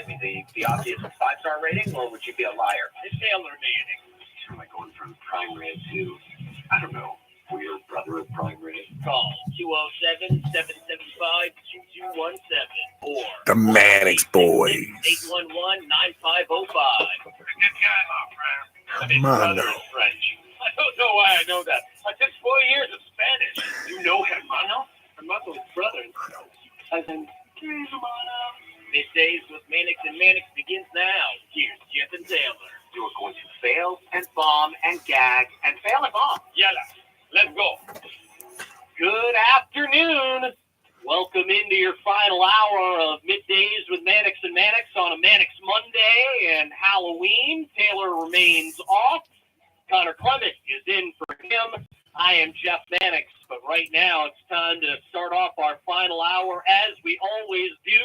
give me the obvious 5-star rating, or would you be a liar? It's Taylor Mannix. Am I going from prime rib to, I don't know, weird brother of prime rib? Call 207-775-2217 or The Mannix boys. 811-9505. Good guy, my friend. Come on, brother now. is French. I don't know why I know that. I took 4 years of Spanish. You know hermano? Hermano's brother. As in, Middays with Mannix and Mannix begins now. Here's Jeff and Taylor. You are going to fail and bomb and gag and fail and bomb. Yalla, let's go. Good afternoon. Welcome into your final hour of Middays with Mannix and Mannix on a Mannix Monday and Halloween. Taylor remains off. Connor Clement is in for him. I am Jeff Mannix, but right now it's time to start off our final hour as we always do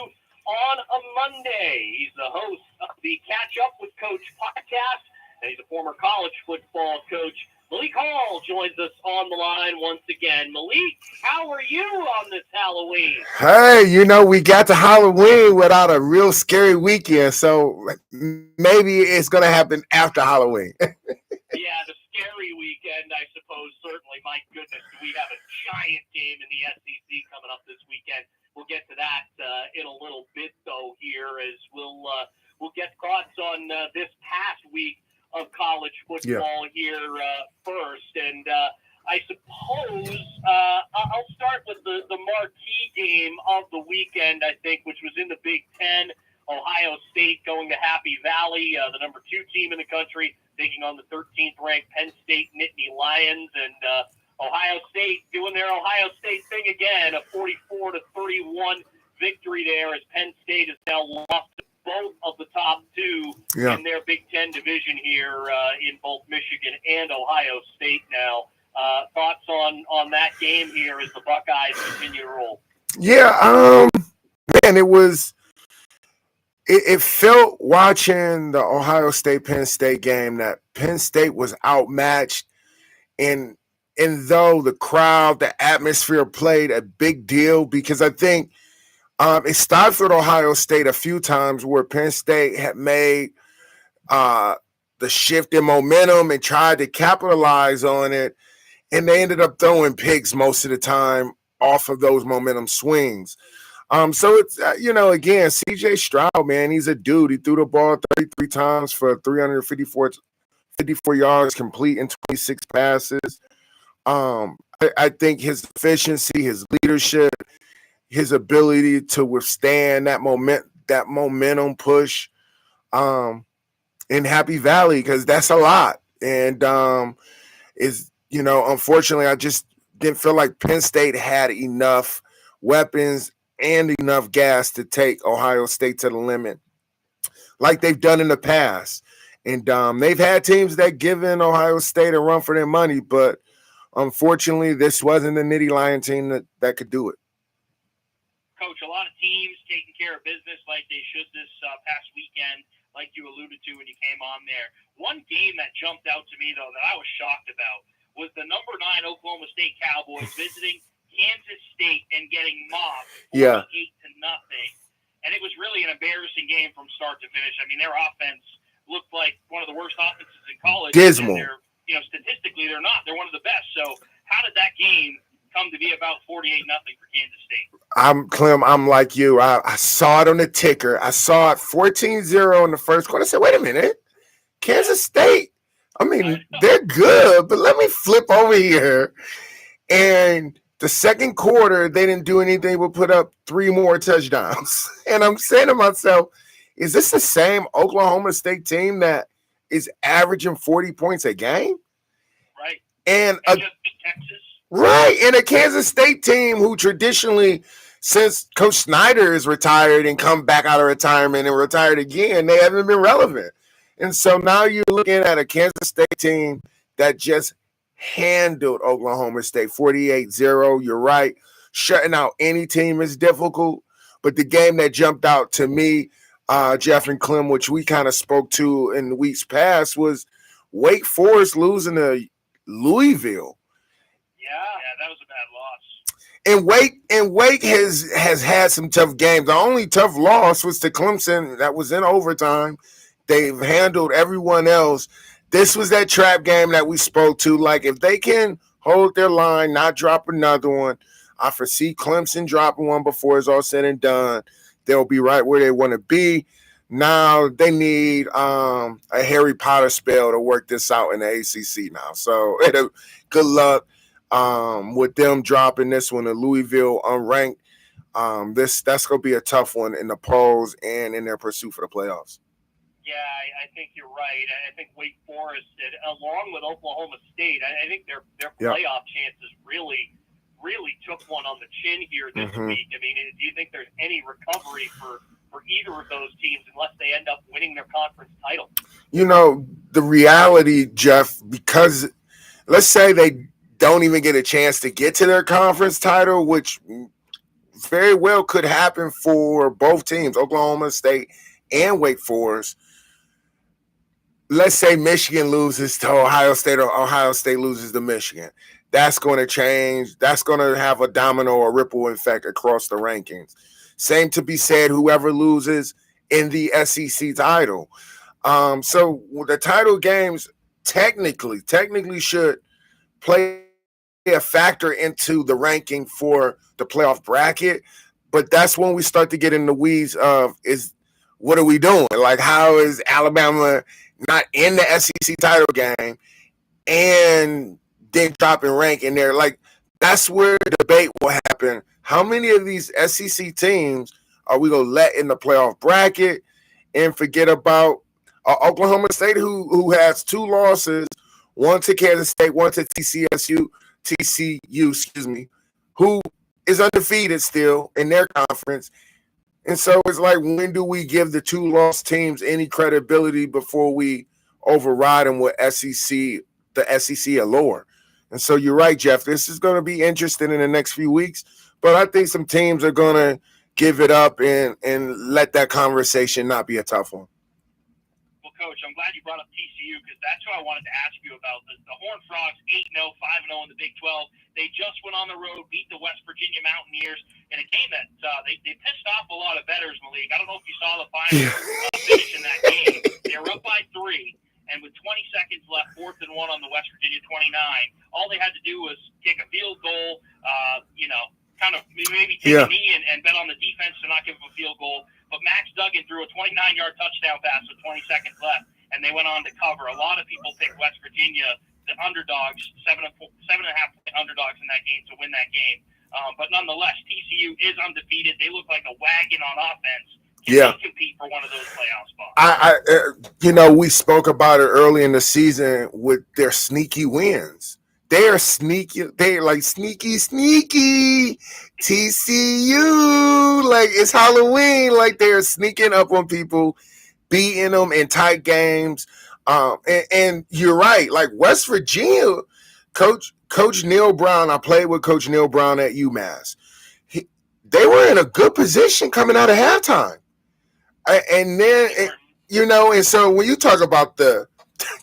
on a Monday. He's the host of the Catch Up with Coach podcast, and he's a former college football coach. Malik Hall joins us on the line once again. Malik, how are you on this Halloween? Hey, we got to Halloween without a real scary weekend, so maybe it's going to happen after Halloween. Yeah, the scary weekend, I suppose, certainly. My goodness, we have a giant game in the SEC coming up this weekend. We'll get to that in a little bit, though, here, as we'll get thoughts on this past week of college football here first. And I suppose I'll start with the marquee game of the weekend, I think, which was in the Big Ten. Ohio State going to Happy Valley, the number 2 team in the country, taking on the 13th-ranked Penn State Nittany Lions. And Ohio State doing their Ohio State thing again, a 44-31 victory there, as Penn State has now lost both of the top 2 in their Big Ten division here in both Michigan and Ohio State now. Thoughts on that game here as the Buckeyes continue to roll? Yeah, man, it felt watching the Ohio State-Penn State game that Penn State was outmatched, and though the crowd, the atmosphere played a big deal, because I think it started with Ohio State a few times where Penn State had made the shift in momentum and tried to capitalize on it, and they ended up throwing picks most of the time off of those momentum swings. So it's, again, C.J. Stroud, man, he's a dude. He threw the ball 33 times for 354 yards, complete in 26 passes. I think his efficiency, his leadership, his ability to withstand that momentum push in Happy Valley, because that's a lot. And unfortunately, I just didn't feel like Penn State had enough weapons and enough gas to take Ohio State to the limit like they've done in the past. And they've had teams that given Ohio State a run for their money, but unfortunately, this wasn't the Nittany Lion team that could do it. Coach, a lot of teams taking care of business like they should this past weekend, like you alluded to when you came on there. One game that jumped out to me, though, that I was shocked about was the number 9 Oklahoma State Cowboys visiting Kansas State and getting M.O.V.E. 48-0. And it was really an embarrassing game from start to finish. I mean, their offense looked like one of the worst offenses in college. Dismal. Statistically, they're not. They're one of the best. So how did that game come to be about 48-0 for Kansas State? Clem, I'm like you. I saw it on the ticker. I saw it 14-0 in the first quarter. I said, wait a minute. Kansas State, I mean, they're good, but let me flip over here. And the second quarter, they didn't do anything but put up 3 more touchdowns. And I'm saying to myself, is this the same Oklahoma State team that is averaging 40 points a game? Right. And just beat Texas. Right. And a Kansas State team who traditionally, since Coach Snyder is retired and come back out of retirement and retired again, they haven't been relevant. And so now you're looking at a Kansas State team that just handled Oklahoma State 48-0. You're right. Shutting out any team is difficult. But the game that jumped out to me, Jeff and Clem, which we kind of spoke to in the weeks past, was Wake Forest losing to Louisville. Yeah, that was a bad loss. Wake has had some tough games. The only tough loss was to Clemson. That was in overtime. They've handled everyone else. This was that trap game that we spoke to. Like, if they can hold their line, not drop another one, I foresee Clemson dropping one before it's all said and done. They'll be right where they want to be. Now they need a Harry Potter spell to work this out in the ACC now. So good luck with them dropping this one to Louisville unranked. That's gonna be a tough one in the polls and in their pursuit for the playoffs. Yeah, I think you're right. I think Wake Forest, along with Oklahoma State, I think their playoff chances really took one on the chin here this week. I mean, do you think there's any recovery for either of those teams unless they end up winning their conference title? You know, the reality, Jeff, because let's say they don't even get a chance to get to their conference title, which very well could happen for both teams, Oklahoma State and Wake Forest. Let's say Michigan loses to Ohio State or Ohio State loses to Michigan. That's going to change. That's going to have a domino or ripple effect across the rankings. Same to be said, whoever loses in the SEC title. So the title games technically should play a factor into the ranking for the playoff bracket. But that's when we start to get in the weeds of what are we doing? Like, how is Alabama not in the SEC title game and then dropping rank in there? Like, that's where the debate will happen. How many of these SEC teams are we going to let in the playoff bracket and forget about Oklahoma State, who has 2 losses, one to Kansas State, one to TCU, who is undefeated still in their conference. And so it's like, when do we give the 2 lost teams any credibility before we override them with the SEC allure? And so you're right, Jeff. This is going to be interesting in the next few weeks, but I think some teams are going to give it up and let that conversation not be a tough one. Well, Coach, I'm glad you brought up TCU because that's what I wanted to ask you about. The Horned Frogs, 8-0, 5-0 in the Big 12. They just went on the road, beat the West Virginia Mountaineers in a game that they pissed off a lot of bettors, Malik. I don't know if you saw the final finish in that game. They were up by 3, and with 20 seconds left, 4th and 1 on the West Virginia 29, all they had to do was kick a field goal, kind of maybe take a knee and bet on the defense to not give them a field goal. But Max Duggan threw a 29-yard touchdown pass with 20 seconds left, and they went on to cover. A lot of people picked West Virginia, the underdogs, 7.5 underdogs in that game to win that game. But nonetheless, TCU is undefeated. They look like a wagon on offense. Can they compete for one of those playoff spots? We spoke about it early in the season with their sneaky wins. They are sneaky. They're like sneaky TCU. Like, it's Halloween. Like, they're sneaking up on people, beating them in tight games. And you're right. Like, West Virginia, Coach Neil Brown. I played with Coach Neil Brown at UMass. They were in a good position coming out of halftime. And then, and so when you talk about the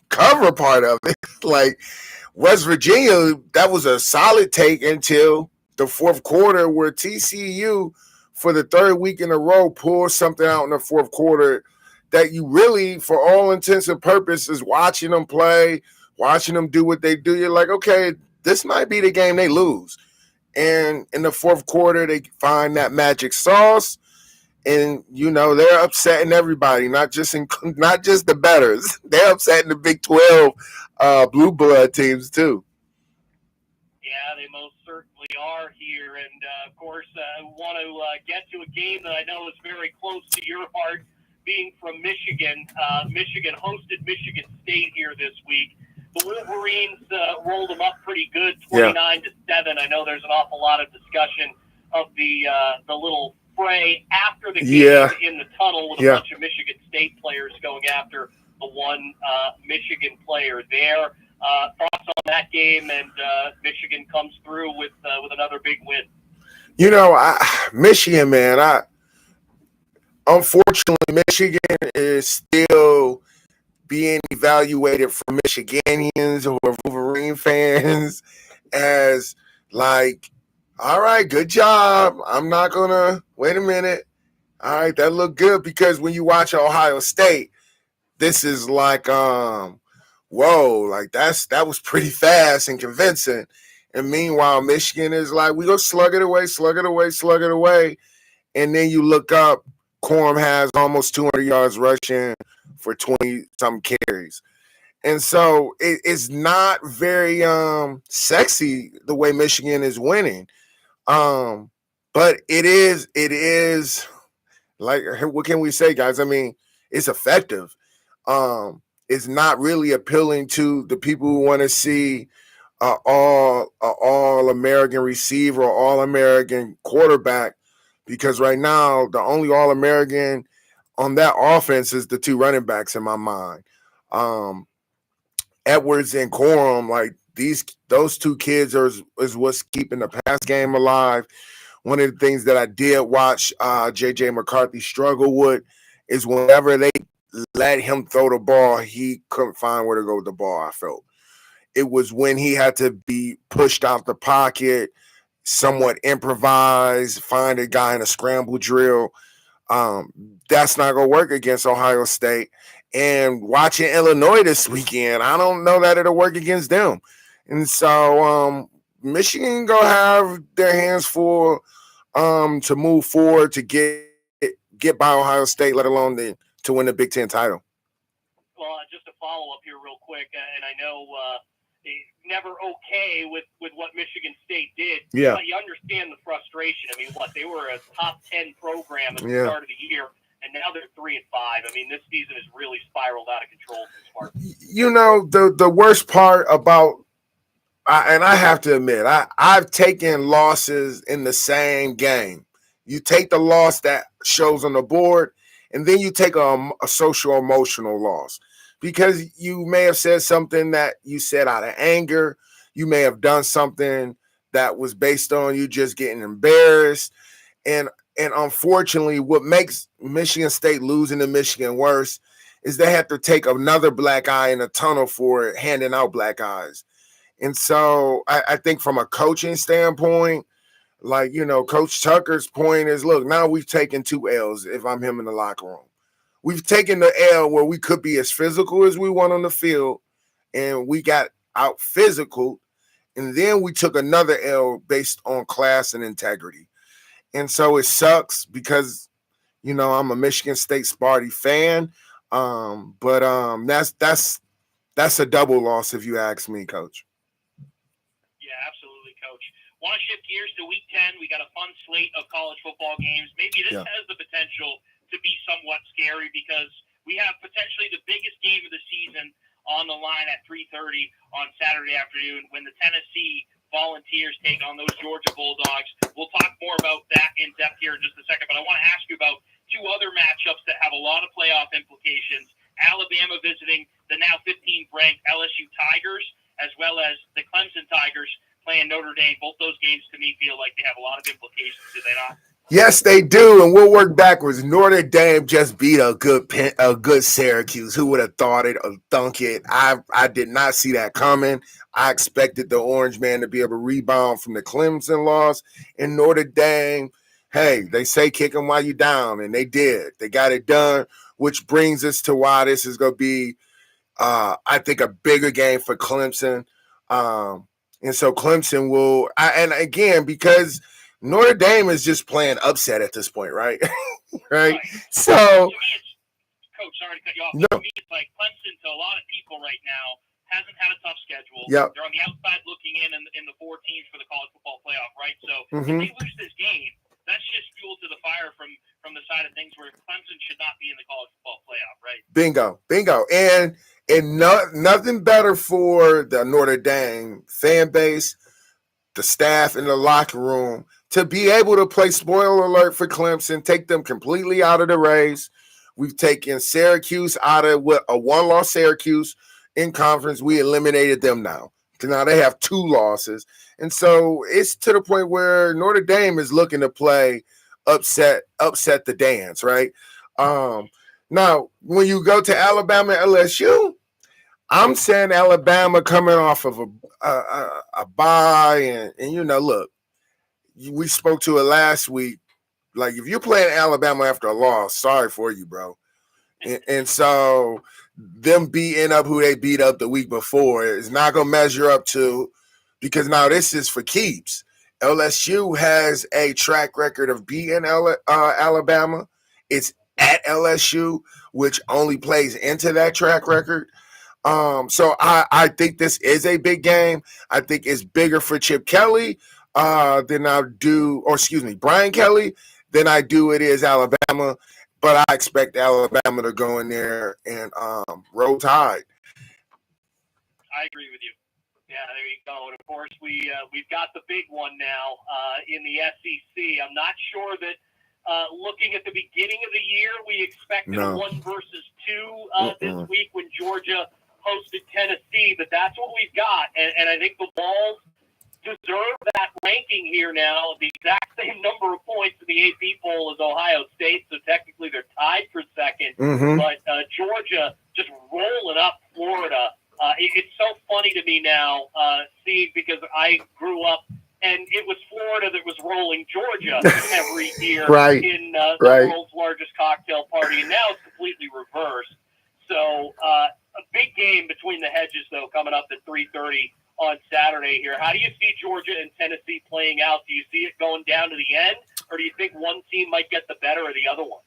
cover part of it, like, West Virginia, that was a solid take until the 4th quarter, where TCU, for the 3rd week in a row, pulled something out in the 4th quarter that you really, for all intents and purposes, watching them play, watching them do what they do, you're like, okay, this might be the game they lose. And in the 4th quarter, they find that magic sauce, and they're upsetting everybody, not just the bettors. They're upsetting the Big 12 blue blood teams too. Yeah, they most certainly are here, and of course, I want to get to a game that I know is very close to your heart. Being from Michigan, Michigan hosted Michigan State here this week. The Wolverines rolled them up pretty good, 29-7. I know there's an awful lot of discussion of the little fray after the game in the tunnel with a bunch of Michigan State players going after the one Michigan player there. Thoughts on that game, and Michigan comes through with another big win. Michigan, man, unfortunately, Michigan is still being evaluated from Michiganians or Wolverine fans as, like, All right, good job. I'm not gonna wait a minute. All right, that looked good because when you watch Ohio State, this is like whoa, like that was pretty fast and convincing. And meanwhile, Michigan is like, we go slug it away, slug it away, slug it away. And then you look up, Corum has almost 200 yards rushing for 20 some carries. And so it's not very sexy the way Michigan is winning. But it is like, what can we say, guys? I mean, it's effective. It's not really appealing to the people who want to see all American receiver or all American quarterback, because right now the only all American on that offense is the two running backs in my mind. Um, Edwards and Corum, like those two kids is what's keeping the pass game alive. One of the things that I did watch JJ McCarthy struggle with is whenever they let him throw the ball, he couldn't find where to go with the ball. I felt it was when he had to be pushed out the pocket, somewhat improvise, find a guy in a scramble drill. That's not going to work against Ohio State. And watching Illinois this weekend, I don't know that it'll work against them. And so Michigan going to have their hands full to move forward to get by Ohio State, let alone to win the Big Ten title. Well, just a follow up here, real quick, and I know never okay with what Michigan State did. Yeah. But you understand the frustration. I mean, they were a top 10 program at the start of the year, and now they're 3-5. I mean, this season has really spiraled out of control for Spartans. You know, the worst part about, and I have to admit, I've taken losses in the same game. You take the loss that shows on the board, and then you take a social emotional loss, because you may have said something that you said out of anger. You may have done something that was based on you just getting embarrassed. And unfortunately, what makes Michigan State losing to Michigan worse is they have to take another black eye in a tunnel for it, handing out black eyes. And so I think from a coaching standpoint, like, you know, Coach Tucker's point is, look, now we've taken 2 L's if I'm him in the locker room. We've taken the L where we could be as physical as we want on the field, and we got out physical, and then we took another L based on class and integrity. And so it sucks because, you know, I'm a Michigan State Sparty fan, but that's a double loss if you ask me, Coach. Yeah, absolutely, Coach. Want to shift gears to Week 10? We got a fun slate of college football games. Maybe this has the potential to be somewhat scary, because we have potentially the biggest game of the season on the line at 3:30 on Saturday afternoon when the Tennessee Volunteers take on those Georgia Bulldogs. We'll talk more about that in depth here in just a second, but I want to ask you about 2 other matchups that have a lot of playoff implications. Alabama visiting the now 15th ranked LSU Tigers, as well as the Clemson Tigers playing Notre Dame. Both those games to me feel like they have a lot of implications, do they not? Yes, they do, and we'll work backwards. Notre Dame just beat a good Syracuse. Who would have thought it or thunk it? I did not see that coming. I expected the Orange Man to be able to rebound from the Clemson loss. And Notre Dame, hey, they say kick them while you're down, and they did. They got it done, which brings us to why this is going to be, I think, a bigger game for Clemson. And so Clemson will, and again, because – Notre Dame is just playing upset at this point, right? right? So, to me, Coach, sorry to cut you off. No. To me, it's like Clemson, to a lot of people right now, hasn't had a tough schedule. Yep. They're on the outside looking in the 4 teams for the college football playoff, right? So if they lose this game, that's just fuel to the fire from the side of things, where Clemson should not be in the college football playoff, right? Bingo. And nothing better for the Notre Dame fan base, the staff in the locker room, to be able to play spoiler alert for Clemson, take them completely out of the race. We've taken Syracuse out of a 1-loss Syracuse in conference. We eliminated them now. Now they have 2 losses. And so it's to the point where Notre Dame is looking to play upset the dance, right? Now, when you go to Alabama LSU, I'm saying Alabama coming off of a bye, and you know, look, we spoke to it last week. Like, if you're playing Alabama after a loss, sorry for you, bro. And so them beating up who they beat up the week before is not going to measure up to, because now this is for keeps. LSU has a track record of beating Alabama. It's at LSU, which only plays into that track record. So I think this is a big game. I think it's bigger for Chip Kelly than I do, or excuse me, Brian Kelly, than I do it is Alabama. But I expect Alabama to go in there and roll tide. I agree with you. Yeah, there you go. And of course, we've got the big one now in the SEC. I'm not sure that looking at the beginning of the year, we expected a 1 versus 2 this week when Georgia hosted Tennessee, but that's what we've got. And I think the Vols deserve that ranking here now, the exact same number of points in the AP poll as Ohio State, so technically they're tied for second. But Georgia just rolling up Florida. It's so funny to me now, seeing, because I grew up and it was Florida that was rolling Georgia every year in the world's largest cocktail party, and now it's completely reversed. So a big game between the hedges, though, coming up at 3:30 on Saturday here. How do you see Georgia and Tennessee playing out? Do you see it going down to the end, or do you think one team might get the better of the other one?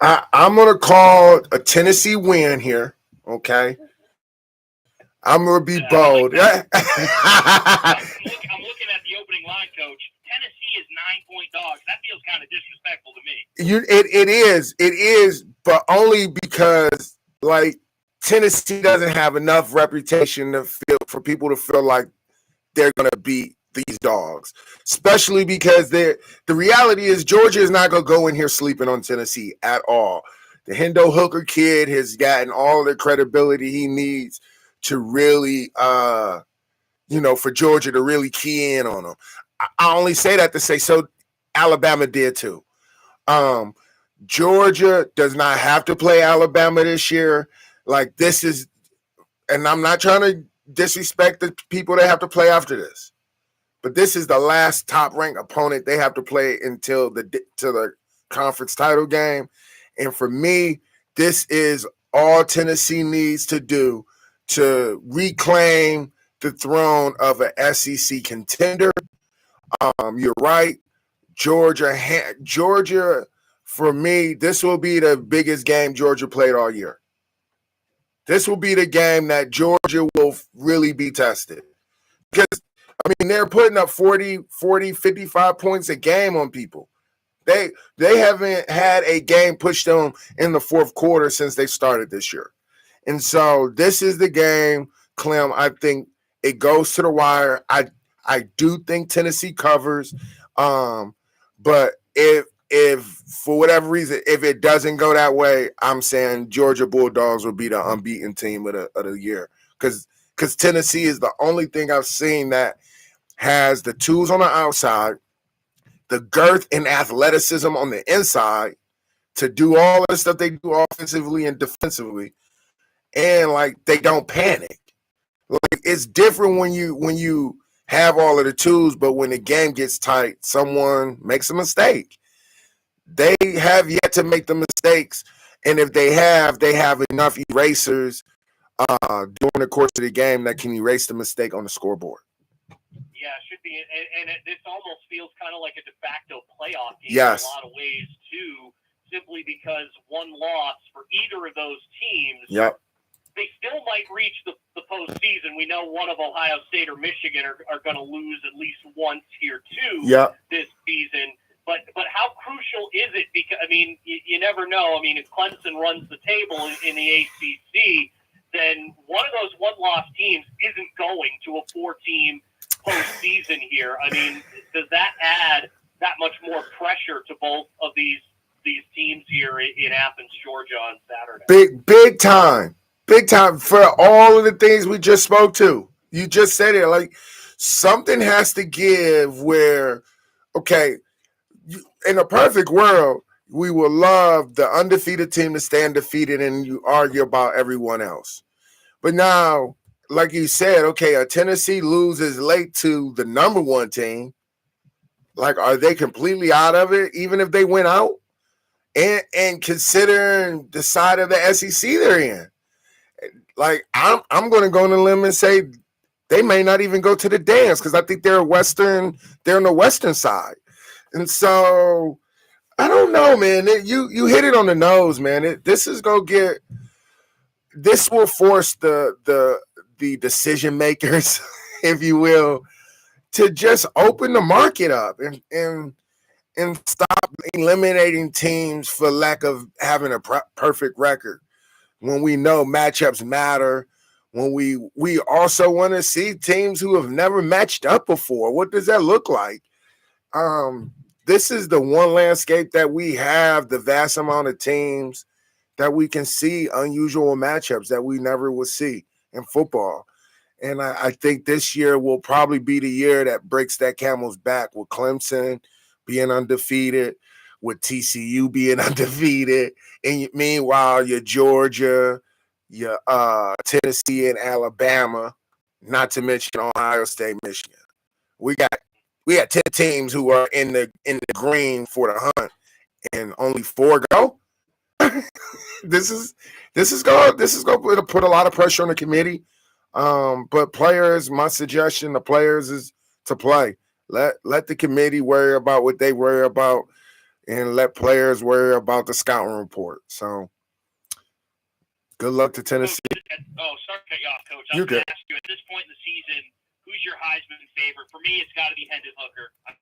I'm going to call a Tennessee win here, okay? I'm going to be bold. I'm looking at the opening line, Coach. Tennessee is 9-point dogs. That feels kind of disrespectful to me. It is, but only because, like, Tennessee doesn't have enough reputation for people to feel like they're going to beat these dogs, especially because the reality is Georgia is not going to go in here sleeping on Tennessee at all. The Hendo Hooker kid has gotten all the credibility he needs to really, for Georgia to really key in on them. I only say that to say, so Alabama did too. Georgia does not have to play Alabama this year. Like, this is, and I'm not trying to disrespect the people that have to play after this, but this is the last top-ranked opponent they have to play until the conference title game. And for me, this is all Tennessee needs to do to reclaim the throne of an SEC contender. You're right. Georgia, for me, this will be the biggest game Georgia played all year. This will be the game that Georgia will really be tested. Because, they're putting up 40, 55 points a game on people. They haven't had a game pushed them in the fourth quarter since they started this year. And so this is the game, Clem. I think it goes to the wire. I do think Tennessee covers. But if for whatever reason, if it doesn't go that way, I'm saying Georgia Bulldogs will be the unbeaten team of the year. Because Tennessee is the only thing I've seen that has the tools on the outside, the girth and athleticism on the inside to do all the stuff they do offensively and defensively. And, like, they don't panic. Like, it's different when you have all of the tools, but when the game gets tight, someone makes a mistake. They have yet to make the mistakes, and if they have enough erasers during the course of the game that can erase the mistake on the scoreboard. Yeah, it should be, and this almost feels kind of like a de facto playoff game yes. in a lot of ways too, simply because one loss for either of those teams. Yep. They still might reach the postseason. We know one of Ohio State or Michigan are going to lose at least once here too this season. But how crucial is it? Because you never know. If Clemson runs the table in the ACC, then one of those one-loss teams isn't going to a 4-team postseason here. Does that add that much more pressure to both of these teams here in Athens, Georgia, on Saturday? Big time. Big time for all of the things we just spoke to. You just said it. Like, something has to give where, okay, in a perfect world, we will love the undefeated team to stay undefeated and you argue about everyone else. But now, like you said, okay, a Tennessee loses late to the number one team. Like, are they completely out of it, even if they went out? And considering the side of the SEC they're in, like I'm going to go on a limb and say they may not even go to the dance because I think they're Western. They're on the Western side, and so I don't know, man. You hit it on the nose, man. This is gonna get. This will force the decision makers, if you will, to just open the market up and stop eliminating teams for lack of having a perfect record. When we know matchups matter, when we also want to see teams who have never matched up before. What does that look like? This is the one landscape that we have the vast amount of teams that we can see unusual matchups that we never would see in football. And I think this year will probably be the year that breaks that camel's back with Clemson being undefeated, with TCU being undefeated. And meanwhile, your Georgia, your Tennessee, and Alabama, not to mention Ohio State, Michigan. We got 10 teams who are in the green for the hunt, and only 4 go. This is going to put a lot of pressure on the committee. But players, my suggestion to players is to play. Let the committee worry about what they worry about, and let players worry about the scouting report. So, good luck to Tennessee. Sorry to cut you off, Coach. I You're was going good. to ask you, at this point in the season, who's your Heisman favorite? For me, it's got to be Hendon Hooker. I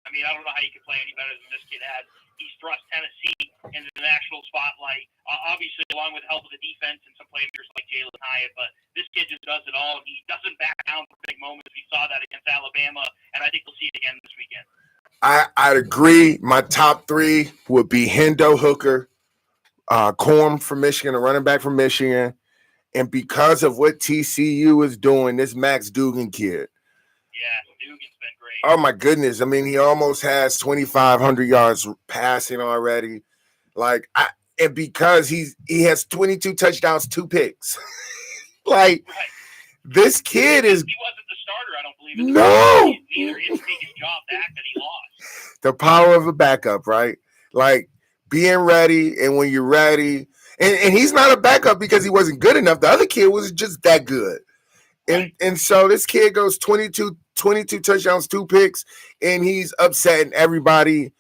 mean, I don't know how you can play any better than this kid has. He's thrust Tennessee into the national spotlight, obviously along with the help of the defense and some playmakers like Jalen Hyatt. But this kid just does it all. He doesn't back down for big moments. We saw that against Alabama, and I think we'll see it again this weekend. I'd agree. My top 3 would be Hendo Hooker, Corm from Michigan, a running back from Michigan. And because of what TCU is doing, this Max Duggan kid. Yeah, Duggan's been great. Oh, my goodness. I mean, he almost has 2,500 yards passing already. And because he has 22 touchdowns, 2 picks. Right. This kid is. He wasn't the starter, I don't believe. No. Neither. He didn't take his job back that he lost. The power of a backup, right? Like being ready, and when you're ready. And he's not a backup because he wasn't good enough. The other kid was just that good. And so this kid goes 22 touchdowns, 2 picks, and he's upsetting everybody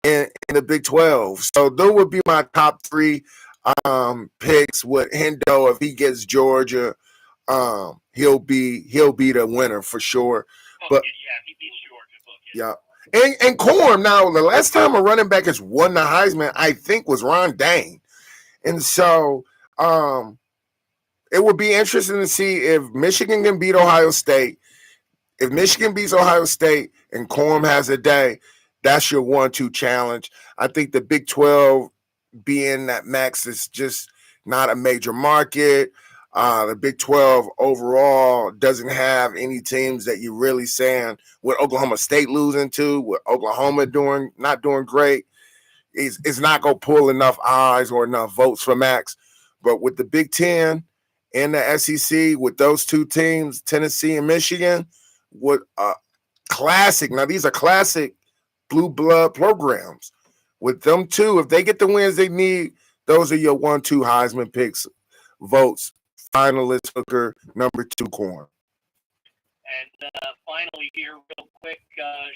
in the Big 12. So those would be my top 3 picks with Hendo. If he gets Georgia, he'll be the winner for sure. But he beats Georgia. Yeah. And Corm, now the last time a running back has won the Heisman, I think, was Ron Dane. And so it would be interesting to see if Michigan can beat Ohio State. If Michigan beats Ohio State and Corm has a day, that's your 1-2 challenge. I think the Big 12, being that Max is just not a major market, the Big 12 overall doesn't have any teams that you're really saying, with Oklahoma State losing to, with Oklahoma not doing great, it's not going to pull enough eyes or enough votes for Max. But with the Big 10 and the SEC, with those 2 teams, Tennessee and Michigan, with classic. Now, these are classic blue blood programs. With them 2, if they get the wins they need, those are your 1-2 Heisman picks, votes. Finalist Hooker, number 2 Corn. And finally here, real quick,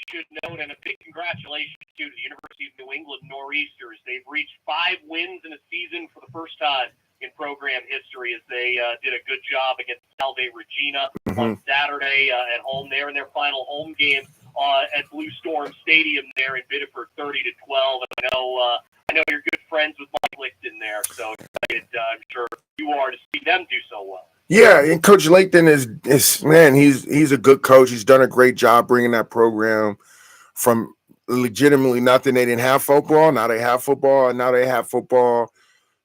should note, and a big congratulations to the University of New England Nor'easters. They've reached 5 wins in a season for the first time in program history, as they did a good job against Salve Regina on Saturday at home. They're in their final home game at Blue Storm Stadium there in Biddeford, 30-12. And I know you're good friends with Mike Lichten there, so excited, I'm sure you are, to see them do so well. Yeah, and Coach Lathan is man, he's a good coach. He's done a great job bringing that program from legitimately nothing. They didn't have football. Now they have football, and now they have football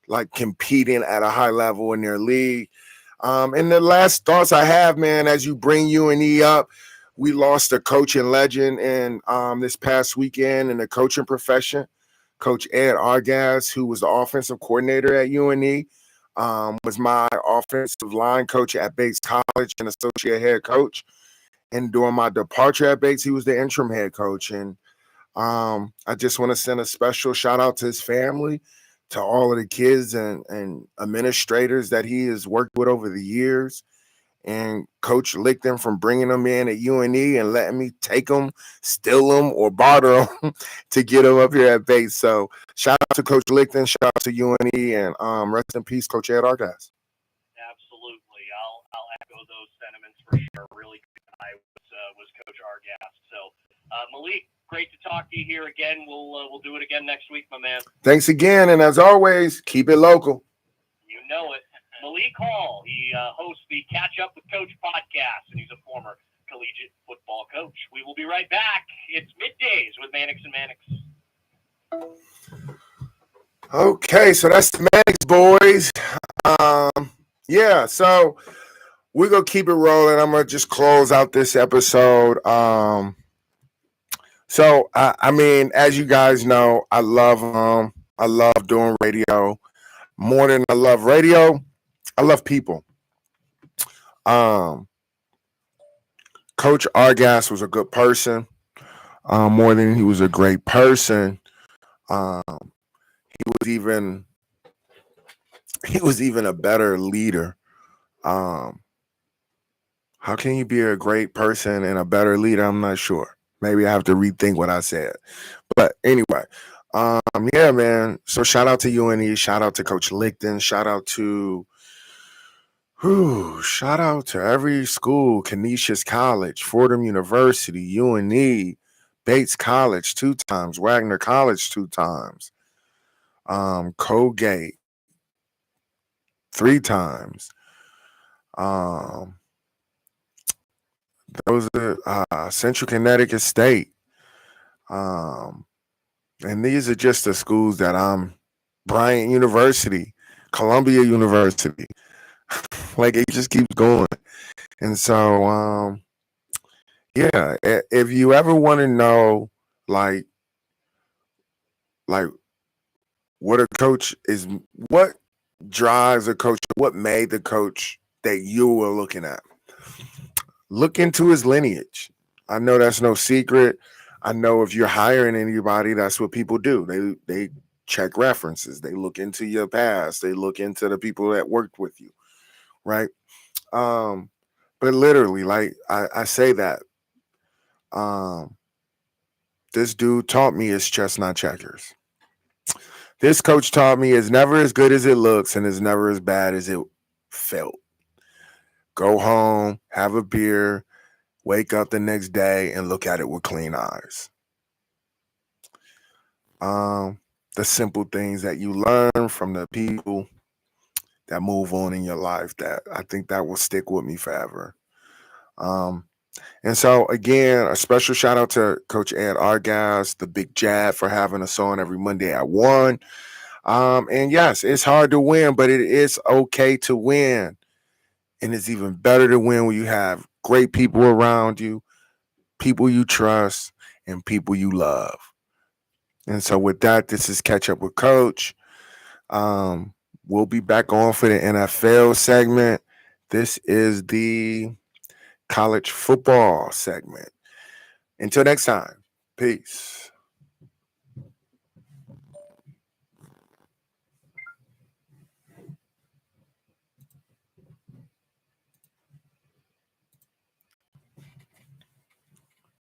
like competing at a high level in their league. And the last thoughts I have, man, as you bring UNE up, we lost a coaching legend in this past weekend in the coaching profession. Coach Ed Argas, who was the offensive coordinator at UNE. Was my offensive line coach at Bates College and associate head coach. And during my departure at Bates, he was the interim head coach. And I just want to send a special shout out to his family, to all of the kids and administrators that he has worked with over the years, and Coach Lichten from bringing them in at UNE and letting me take them, steal them, or barter them to get them up here at base. So shout out to Coach Lichten, shout out to UNE, and rest in peace, Coach Ed Argas. Absolutely. I'll echo those sentiments for sure. Really good guy was Coach Argas. So, Malik, great to talk to you here again. We'll do it again next week, my man. Thanks again, and as always, keep it local. You know it. Malik Hall, he hosts the Catch Up with Coach podcast, and he's a former collegiate football coach. We will be right back. It's Middays with Mannix and Mannix. Okay, so that's the Mannix boys. Yeah, so we're going to keep it rolling. I'm going to just close out this episode. So, I mean, as you guys know, I love doing radio. More than I love radio, I love people. Coach Argas was a good person. More than he was a great person. He was even a better leader. How can you be a great person and a better leader? I'm not sure. Maybe I have to rethink what I said. But anyway, yeah, man. So shout out to UNE, shout out to Coach Lichten, shout out to every school, Canisius College, Fordham University, UNE, Bates College 2 times, Wagner College 2 times, Colgate 3 times. Those are Central Connecticut State. And these are just the schools that I'm Bryant University, Columbia University. Like it just keeps going. And so yeah, if you ever want to know like what a coach is, what drives a coach, what made the coach that you were looking at, look into his lineage. I know that's no secret. I know if you're hiring anybody, that's what people do. They check references. They look into your past. They look into the people that worked with you, right? But literally, like I say that, this dude taught me it's chestnut checkers. This coach taught me it's never as good as it looks and it's never as bad as it felt. Go home, have a beer, wake up the next day and look at it with clean eyes. The simple things that you learn from the people that move on in your life, that I think that will stick with me forever. And so again, a special shout out to Coach Ed Argas, the Big Jab, for having us on every Monday at 1. And yes, it's hard to win, but it is okay to win. And it's even better to win when you have great people around you, people you trust, and people you love. And so with that, this is Catch Up with Coach. We'll be back on for the NFL segment. This is the college football segment. Until next time, peace.